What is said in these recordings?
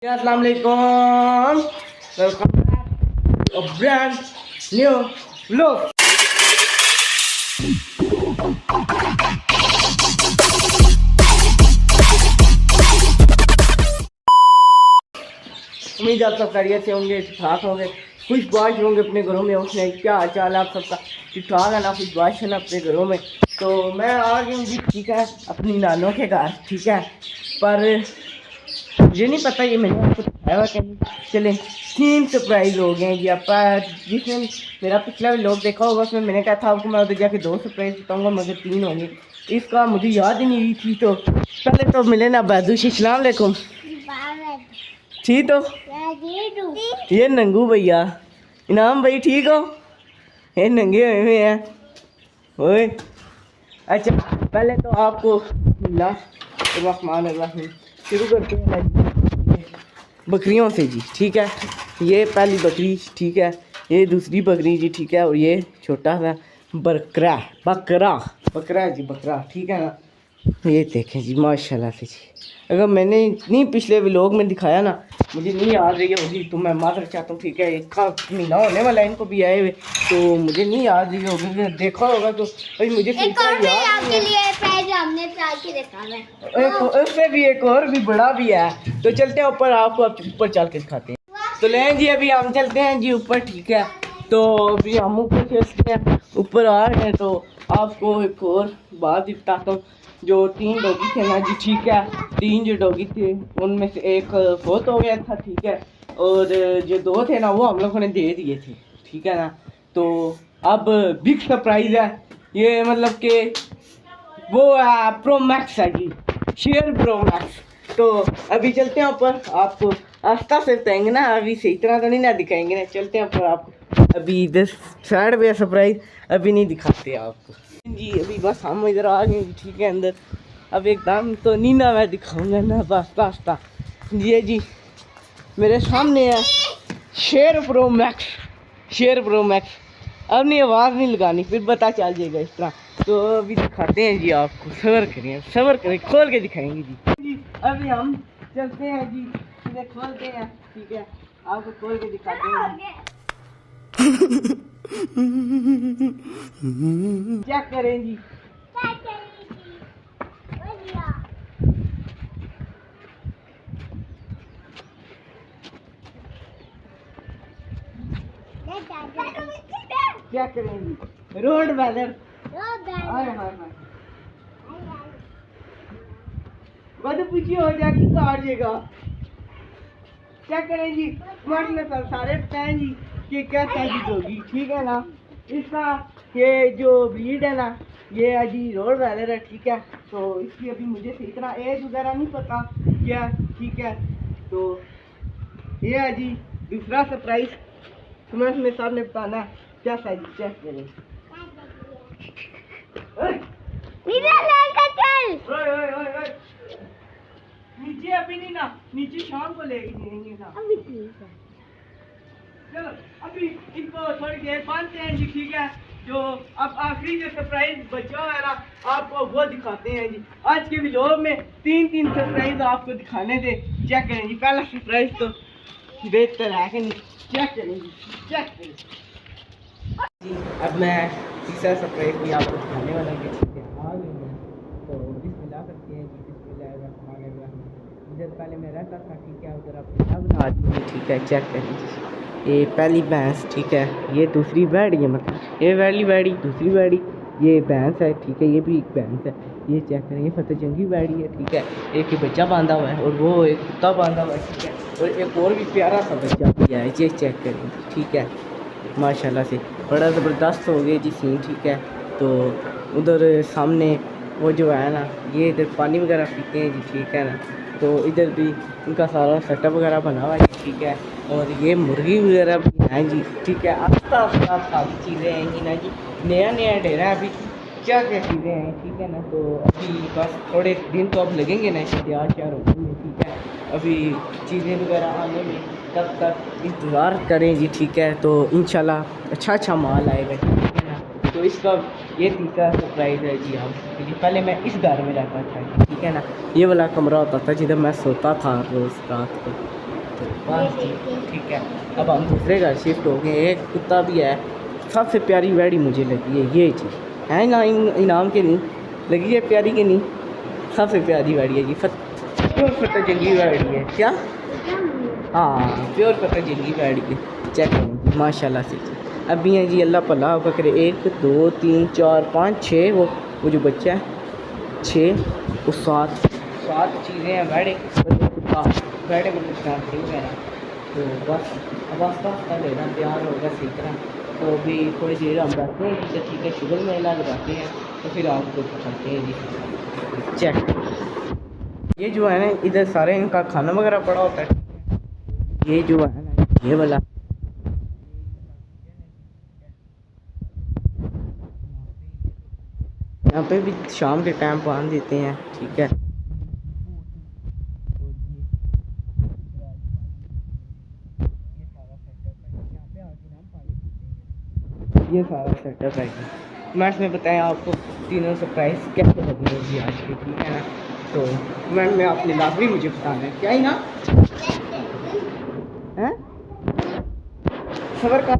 अस्सलाम वालेकुम, welcome back a brand new vlog. उम्मीद आप सब खैरियत से होंगे, ठीक ठाक होंगे, खुशबाश होंगे अपने घरों में। उसने क्या हाल चाल है आप सबका? ठीक ठाक है ना, खुशबाश है ना अपने घरों में। तो मैं आ गई जी, ठीक है, अपनी नानों के घर, ठीक है। पर मुझे नहीं पता ये मैंने आपको बताया हुआ कहीं। चले 3 सरप्राइज़ हो गए हैं जी। आप जिसने मेरा पिछला व्लॉग देखा होगा उसमें मैंने कहा था आपको मैं उधर जाके 2 सरप्राइज़ बताऊँगा, मगर 3 होंगे। इसका मुझे याद ही नहीं हुई थी। तो पहले तो मिले ना बहदूशी, अस्सलाम वालेकुम। ठीक हो? ये नंगू भैया, इनाम भाई ठीक हो? ये नंगे हुए हैं ओए। अच्छा पहले तो आपको मिला शुरू करते हैं बकरियों से जी, ठीक है। ये पहली बकरी, ठीक है, ये दूसरी बकरी जी, ठीक है, और ये छोटा सा बकरा बकरा बकरा है जी, बकरा, ठीक है ना। ये देखें जी माशाल्लाह से जी। अगर मैंने नहीं पिछले व्लॉग में दिखाया ना, मुझे नहीं याद रही होगी तो मैं माफ़ी चाहता हूँ, ठीक है। 1 महीना होने वाला है इनको भी आए हुए, तो मुझे नहीं याद रही होगी। देखा होगा तो भाई मुझे उससे भी एक और भी बड़ा भी है। तो चलते हैं ऊपर, आपको आप ऊपर चल के दिखाते हैं। तो लें जी, अभी हम चलते हैं जी ऊपर, ठीक है। तो अभी हम ऊपर चलते हैं, ऊपर आ गए हैं। तो आपको एक और बात बताता हूँ। जो 3 डॉगी थे ना जी, ठीक है, 3 जो डॉगी थे उनमें से एक बहुत हो गया था, ठीक है, और जो 2 थे ना वो हम लोगों ने दे दिए थे, ठीक है ना। तो अब बिग सरप्राइज़ है ये, मतलब कि वो प्रो मैक्स है जी, शेयर प्रो मैक्स। तो अभी चलते हैं ऊपर, आपको आस्था से बताएंगे ना, अभी से इतना तो नहीं ना दिखाएंगे ना। चलते हैं ऊपर, आपको अभी इधर साइड पे सरप्राइज अभी नहीं दिखाते आपको जी। अभी बस हम इधर आ गए, ठीक है, अंदर। अब एकदम तो नहीं ना मैं दिखाऊंगा ना, बस आस्ता। ये जी मेरे सामने है share pro max, share pro max. अब नहीं आवाज़ नहीं लगानी, फिर पता चल जाएगा इस तरह। तो अभी दिखाते हैं जी आपको, सबर करिए, सबर करें, खोल के दिखाएंगे जी। अभी हम चलते हैं जी, इन्हें खोलते हैं, ठीक है, आपको खोल के दिखाते हैं। चेक करें जी, क्या करेंगी? रोड बैलर, बद पूछी हो जाएगी काटिएगा। क्या करें जी, स्मार्ट में सारे बताएं जी कि क्या चीज होगी, ठीक है ना। इसका ये जो ब्रीड है ना, ये है जी रोड बैलर है, ठीक है। तो इसकी अभी मुझे सही तरह एज वगैरह नहीं पता क्या, ठीक है। तो ये है जी दूसरा सरप्राइज, स्मार्ट में साहब ने बताना क्या साइज चेक करें। नीचे अभी नहीं ना, नीचे शाम को लेंगे ना। चलो अभी इनको थोड़ी देर बांधते हैं जी, ठीक है। जो अब आखिरी जो सरप्राइज बचा है ना, आपको वो दिखाते हैं जी। आज के व्लॉग में 3 सरप्राइज आपको दिखाने थे। चेक करें जी, पहला सरप्राइज तो बेहतर है कि नहीं, चेक करें जी, चेक करें जी। अब मैं तीसरा सरप्राइज भी आपको दिखाने वाला हूँ, ठीक है। आ गई है तो बिस्मिल्लाह करते हैं जी, बिस्मिल्लाहिर्रहमानिर्रहीम। इधर पहले मैं रहता था, ठीक है, उधर आप बना दीजिए, ठीक है। चेक करें जी, ये पहली भैंस, ठीक है, ये दूसरी बैड़ी है, मतलब ये पहली बैड़ी, दूसरी बैड़ी, ये भैंस है, ठीक है, ये भी एक भैंस है। ये चेक करें, ये फतेह जंगी बैड़ी है, ठीक है। एक बच्चा बांधा हुआ है और वो एक कुत्ता बांधा हुआ है, ठीक है, और एक और भी प्यारा सा बच्चा भी है, ये चेक करें, ठीक है। माशाल्लाह से बड़ा ज़बरदस्त हो गया जी सीन, ठीक है। तो उधर सामने वो जो है ना, ये इधर पानी वगैरह पीते हैं जी, ठीक है ना। तो इधर भी उनका सारा सेटअप वगैरह बना हुआ है, ठीक है। और ये मुर्गी वगैरह भी हैं जी, ठीक है। आस्ता आस्ता सारी चीज़ें हैं जी ना जी, नया नया डेरा अभी क्या क्या चीज़ें हैं, ठीक है ना। तो अभी बस थोड़े दिन तो अब लगेंगे ना तैयार श्यार होने में, ठीक है। अभी चीज़ें वगैरह आने में तब तक इंतज़ार करें जी, ठीक है। तो इंशाल्लाह अच्छा माल आएगा, ठीक है ना। तो इसका ये तीसरा सरप्राइज़ है जी आपके लिए। पहले मैं इस घर में रहता था, ठीक है ना, ये वाला कमरा होता था जिधर मैं सोता था रोज़ रात को, बस जी ठीक है। अब हम दूसरे घर शिफ्ट हो गए। एक कुत्ता भी है, सबसे प्यारी वैड़ी मुझे लगी है ये चीज़ है ना, इनाम के नहीं लगी है, प्यारी के नहीं, सबसे प्यारी वैड़ी है जी। प्योर फटा जंगली वैड़ी है क्या? हाँ प्योर फटा जंगली वैड़ी है। चेक करें माशाल्लाह से जी। अभी हैं जी, अल्लाह पल्ला आपका करे। 1 2 3 4 5 6 वो जो बच्चा है 6 और 7 चीज़ें हैं वैड़े और कुत्ता। वैड़े को कुछ काम ठीक है ना, तो बस अब आस्ता आस्ता लेना तैयार होगा सही तरह। तो अभी थोड़ी देर हम बैठते हैं जी, ठीक है शुगर मेला लगाते हैं तो फिर आपको दिखाते हैं जी। चेक ये जो है ना, इधर सारे इनका खाना वगैरह पड़ा होता है। ये जो है ना ये वाला यहाँ पे भी शाम के टाइम पान देते हैं ठीक है। ये सारा सेटअप है जी। मैथ में बताएं आपको तीनों सरप्राइज कैसे लगी होगी आज की, ठीक है ना। तो मैम में आपने लाभ भी मुझे बताना है क्या ही ना है खबर का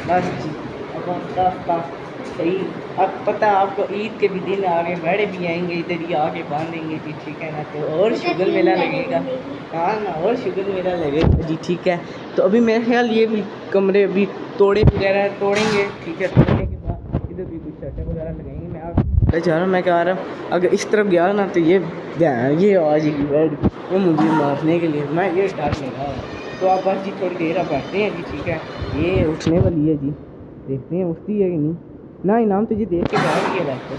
बस जी। अब आस्ता सही। अब पता है आपको ईद के भी दिन आ गए, भेड़े भी आएंगे इधर ही आके बांधेंगे जी ठीक है ना। तो और शुगर मेला लगेगा, हाँ ना और शुगर मेला लगेगा जी ठीक है। तो अभी मेरे ख्याल ये भी कमरे अभी तोड़े वगैरह तोड़ेंगे ठीक है। तोड़ने के बाद इधर भी कुछ सेटअप वगैरह लगाएंगे। मैं आप जा रहा हूँ, मैं कह रहा हूँ अगर इस तरफ गया ना तो ये आ जाएगी बैठ वो मुझे मारने के लिए, मैं ये डर लगा। तो आप बस जी थोड़ी देर आप बैठते हैं जी ठीक है। ये उठने वाली है जी, देखते हैं उठती है कि नहीं ना। इनाम तुझे देख के जा रही है वैसे।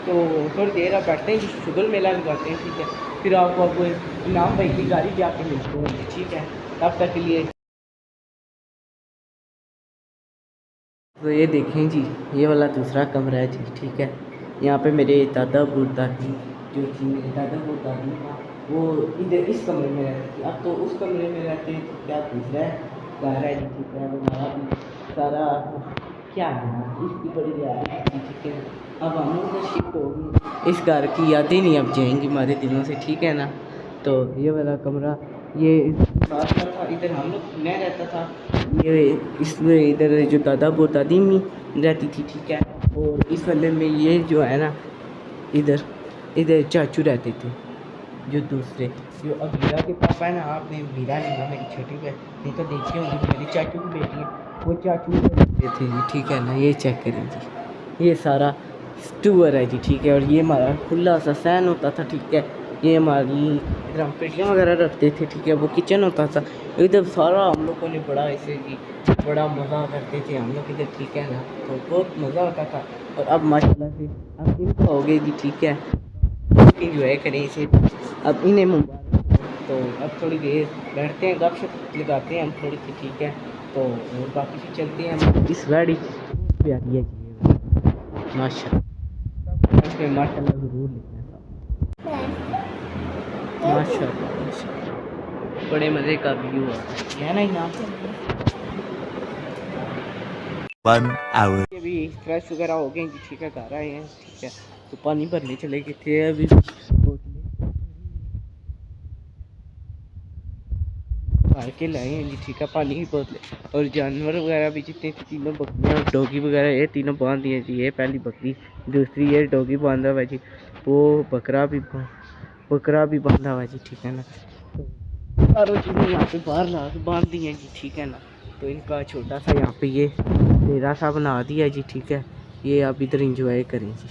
तो थोड़ी देर आप बैठते हैं जी, शुगर मेला लगाते हैं ठीक है। फिर आपको इनाम भाई की गाड़ी भी आके मिलते हैं ठीक है। तब तक के लिए तो ये देखें जी, ये वाला दूसरा कमरा है जी ठीक है। यहाँ पे मेरे दादा दादी जो थी, मेरे दादा दादी वो इधर इस कमरे में रहती थी। अब तो उस कमरे में रहते हैं तो क्या दूसरा घर है जी ठीक है। हमारा भी सारा क्या है ना, इसकी बड़ी याद है ठीक है। अब हम लोग शिफ्ट हो गए, इस घर की यादें नहीं अब जाएंगी हमारे दिलों से ठीक है ना। तो ये वाला कमरा ये साथ का था, इधर हम लोग मैं रहता था। ये इसमें इधर जो दादा दादी मी रहती थी ठीक है। और इस वाले में ये जो है ना इधर इधर चाचू रहते थे, जो दूसरे जो अब मीरा के पापा है ना, आपने मीरा नहीं ना मेरी छोटी बहन नहीं तो देखी होंगी, मेरी चाचू की बेटी है, वो चाचू रहते थे जी ठीक है ना। ये चेक करें जी, ये सारा स्टूअर है जी ठीक है। और ये हमारा खुला सा सहन होता था ठीक है। ये हमारी इधर हम पेटियाँ वगैरह रखते थे ठीक है। वो किचन होता था इधर सारा। हम लोगों ने बड़ा ऐसे कि बड़ा मज़ा करते थे हम लोग इधर ठीक है ना। तो बहुत मज़ा आता था। और अब माशाल्लाह से अब इनको हो गए जी ठीक है, इंजॉय करें इसे। अब इन्हें मुबारक। तो अब थोड़ी देर बैठते हैं, गपशप लगाते हैं हम थोड़ी सी ठीक है। तो और बाकी फिर चलते हैं हम इस गाड़ी प्यारी है जी माशाल्लाह, माशाल्लाह ज़रूर लिखना है माशाल्लाह। बड़े मज़े का व्यू है ना यहाँ। ये भी फ्रेश वगैरह हो गए जी ठीक है, घर आए हैं ठीक है। तो पानी भरने चले गए थे अभी भर के लाए हैं जी ठीक है पानी की बोतलें। और जानवर वगैरह भी जितने थे, तीनों बकरियाँ डॉगी वगैरह ये तीनों बांध दिए जी। ये पहली बकरी, दूसरी ये डॉगी बांधा हुआ जी, वो बकरा भी बांधा हुआ जी ठीक है ना। तो सारों चीज़ें यहाँ पे बाहर ला के बांध दी हैं जी ठीक है ना। तो इनका छोटा सा यहाँ पे ये डेरा सा बना दिया जी ठीक है। ये आप इधर इंजॉय करें जी।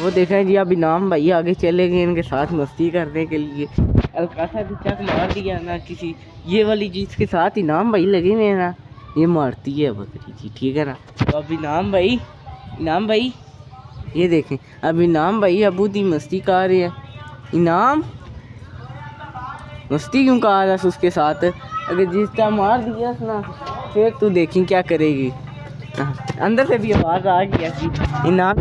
वो देखें जी अब इनाम भाई आगे चले गए इनके साथ मस्ती करने के लिए। हल्का सा भी चक मार दिया ना किसी ये वाली चीज़ के साथ, इनाम भाई लगे हुए ना, ये मारती है बकरी जी ठीक है ना। तो अब इनाम भाई ये देखें, अब इनाम भाई अबू दी मस्ती कर रहे हैं। इनाम मस्ती क्यों कर रहा है उसके साथ, अगर जिसका मार दिया ना फिर तू देखी क्या करेगी। अंदर से भी आवाज़ आ गया कि इनाम,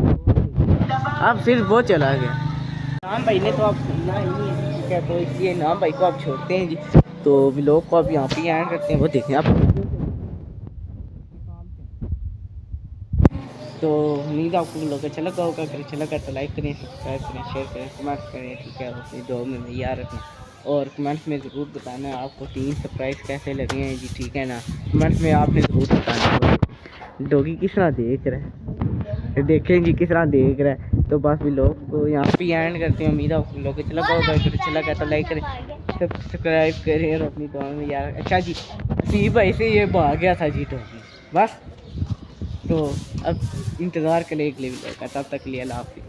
अब फिर वो चला गया। इनाम भाई ने तो आप सुनना ही है ठीक है। तो इसलिए इनाम भाई को आप छोड़ते हैं जी। तो व्लॉग को आप यहाँ पे एंड करते हैं। वो देखें आप, तो उम्मीद आपको व्लॉग अच्छा लगा होगा। अगर अच्छा लगा तो लाइक करें, सब्सक्राइब करें, शेयर करें, कमेंट करें ठीक है। अपनी दुआ में याद रखना। और कमेंट्स में ज़रूर बताना आपको 3 सरप्राइज़ कैसे लगे हैं जी, ठीक है ना। कमेंट्स में आपने ज़रूर बताना। डॉगी किस तरह देख रहा है, देखें जी किस तरह देख रहा है। तो बस भी लोग को यहाँ पे एंड करते हैं। उम्मीद है लोग अच्छा लगा होगा, अगर अच्छा लगा तो लाइक करें, सब्सक्राइब करें और अपनी दुआ में यार। अच्छा जी, सी भाई से ये भाग गया था जी डॉगी बस। तो अब इंतज़ार करें अगले वीडियो का, तब तक के लिए अल्लाह हाफ़िज़।